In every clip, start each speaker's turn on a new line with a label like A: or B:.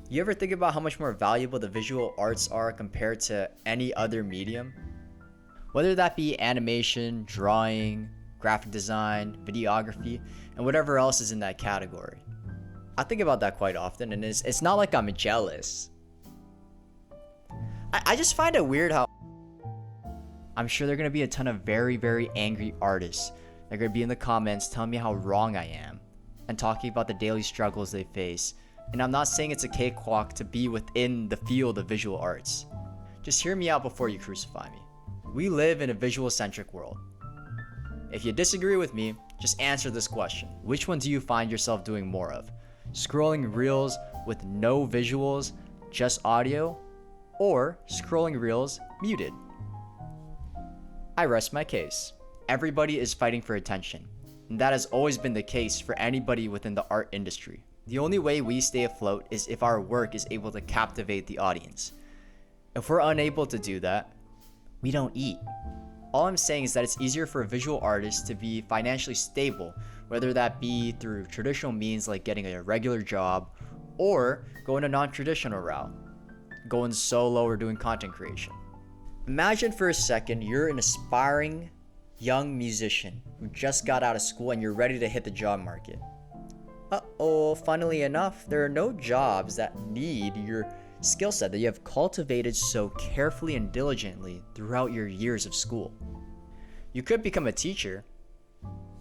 A: You ever think about how much more valuable the visual arts are compared to any other medium? Whether that be animation, drawing, graphic design, videography, and whatever else is in that category. I think about that quite often, and it's not like I'm jealous. I just find it weird how I'm sure there are going to be a ton of very, very angry artists. They're going to be in the comments telling me how wrong I am and talking about the daily struggles they face. And I'm not saying it's a cakewalk to be within the field of visual arts. Just hear me out before you crucify me. We live in a visual-centric world. If you disagree with me, just answer this question. Which one do you find yourself doing more of? Scrolling reels with no visuals, just audio, or scrolling reels muted? I rest my case. Everybody is fighting for attention, and that has always been the case for anybody within the art industry. The only way we stay afloat is if our work is able to captivate the audience. If we're unable to do that, we don't eat. All I'm saying is that it's easier for a visual artist to be financially stable, whether that be through traditional means like getting a regular job or going a non-traditional route, going solo or doing content creation. Imagine for a second you're an aspiring young musician who just got out of school and you're ready to hit the job market. Funnily enough, there are no jobs that need your skill set that you have cultivated so carefully and diligently throughout your years of school. You could become a teacher,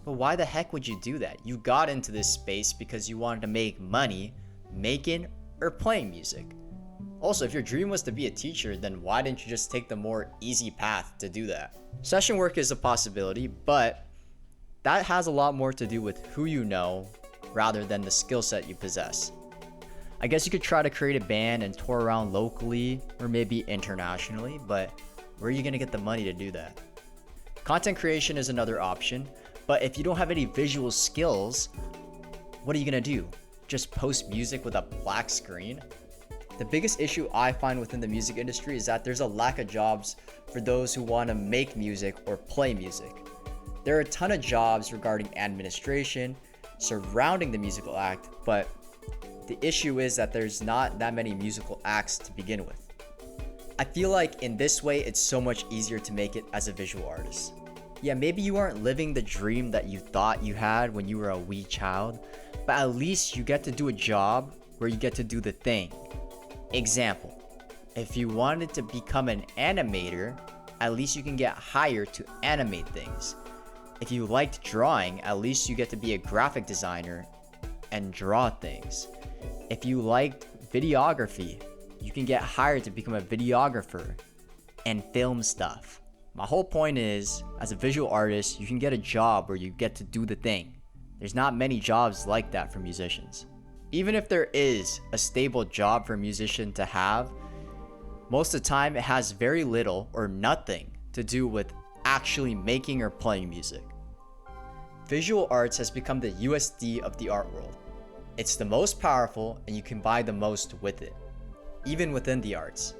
A: but why the heck would you do that? You got into this space because you wanted to make money making or playing music. Also, if your dream was to be a teacher, then why didn't you just take the more easy path to do that? Session work is a possibility, but that has a lot more to do with who you know rather than the skill set you possess. I guess you could try to create a band and tour around locally or maybe internationally, but where are you gonna get the money to do that? Content creation is another option, but if you don't have any visual skills, what are you gonna do? Just post music with a black screen? The biggest issue I find within the music industry is that there's a lack of jobs for those who want to make music or play music. There are a ton of jobs regarding administration surrounding the musical act, but the issue is that there's not that many musical acts to begin with. I feel like in this way, it's so much easier to make it as a visual artist. Yeah, maybe you aren't living the dream that you thought you had when you were a wee child, but at least you get to do a job where you get to do the thing. Example, if you wanted to become an animator, at least you can get hired to animate things. If you liked drawing, at least you get to be a graphic designer and draw things. If you liked videography, you can get hired to become a videographer and film stuff. My whole point is, as a visual artist, you can get a job where you get to do the thing. There's not many jobs like that for musicians. Even if there is a stable job for a musician to have, most of the time it has very little or nothing to do with actually making or playing music. Visual arts has become the USD of the art world. It's the most powerful and you can buy the most with it, even within the arts.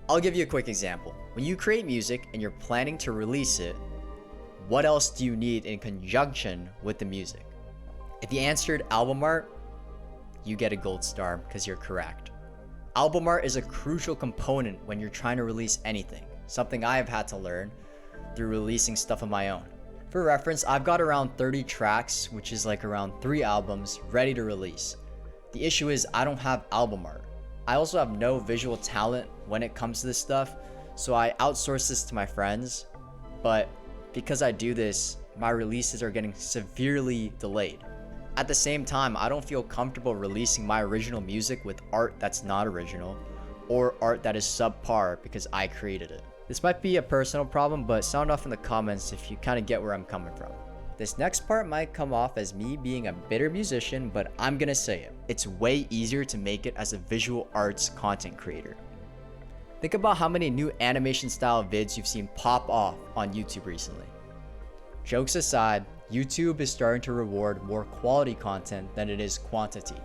A: I'll give you a quick example. When you create music and you're planning to release it, what else do you need in conjunction with the music? If you answered album art, you get a gold star because you're correct. Album art is a crucial component when you're trying to release anything, something I have had to learn through releasing stuff of my own. For reference, I've got around 30 tracks, which is like around 3 albums ready to release. The issue is I don't have album art. I also have no visual talent when it comes to this stuff, so I outsource this to my friends, but because I do this, my releases are getting severely delayed. At the same time, I don't feel comfortable releasing my original music with art that's not original or art that is subpar because I created it. This might be a personal problem, but sound off in the comments if you kind of get where I'm coming from. This next part might come off as me being a bitter musician, but I'm gonna say it. It's way easier to make it as a visual arts content creator. Think about how many new animation style vids you've seen pop off on YouTube recently. Jokes aside, YouTube is starting to reward more quality content than it is quantity,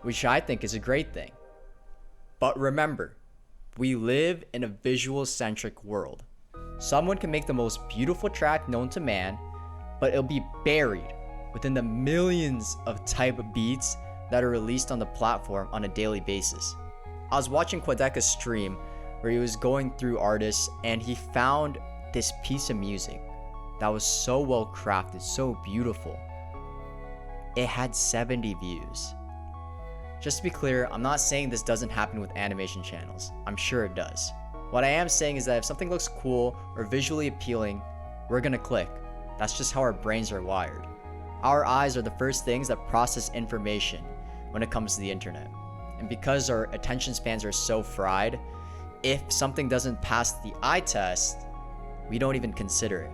A: which I think is a great thing. But remember, we live in a visual-centric world. Someone can make the most beautiful track known to man, but it'll be buried within the millions of type of beats that are released on the platform on a daily basis. I was watching Quadeca's stream where he was going through artists and he found this piece of music that was so well crafted, so beautiful. It had 70 views. Just to be clear, I'm not saying this doesn't happen with animation channels. I'm sure it does. What I am saying is that if something looks cool or visually appealing, we're gonna click. That's just how our brains are wired. Our eyes are the first things that process information when it comes to the internet. And because our attention spans are so fried, if something doesn't pass the eye test, we don't even consider it.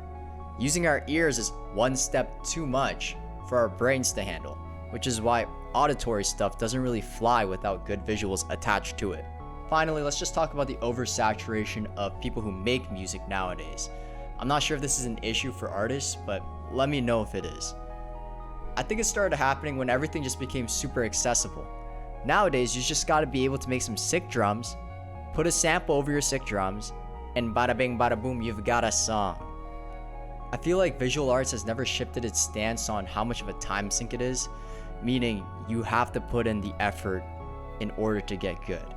A: Using our ears is one step too much for our brains to handle, which is why auditory stuff doesn't really fly without good visuals attached to it. Finally, let's just talk about the oversaturation of people who make music nowadays. I'm not sure if this is an issue for artists, but let me know if it is. I think it started happening when everything just became super accessible. Nowadays, you just gotta be able to make some sick drums, put a sample over your sick drums, and bada bing bada boom, you've got a song. I feel like visual arts has never shifted its stance on how much of a time sink it is, meaning you have to put in the effort in order to get good.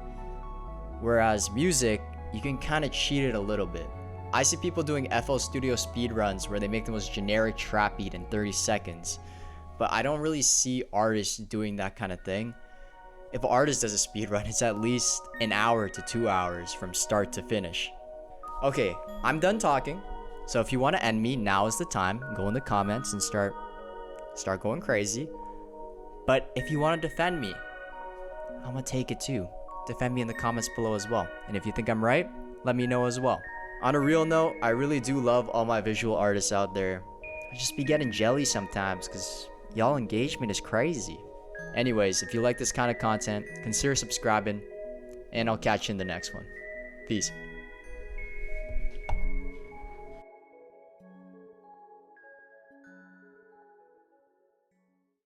A: Whereas music, you can kind of cheat it a little bit. I see people doing FL Studio speedruns where they make the most generic trap beat in 30 seconds, but I don't really see artists doing that kind of thing. If an artist does a speedrun, it's at least an hour to 2 hours from start to finish. Okay, I'm done talking. So if you want to end me, now is the time. Go in the comments and start going crazy. But if you want to defend me, I'm gonna take it too. Defend me in the comments below as well. And if you think I'm right, let me know as well. On a real note, I really do love all my visual artists out there. I just be getting jelly sometimes because y'all engagement is crazy. Anyways, if you like this kind of content, consider subscribing, and I'll catch you in the next one. Peace.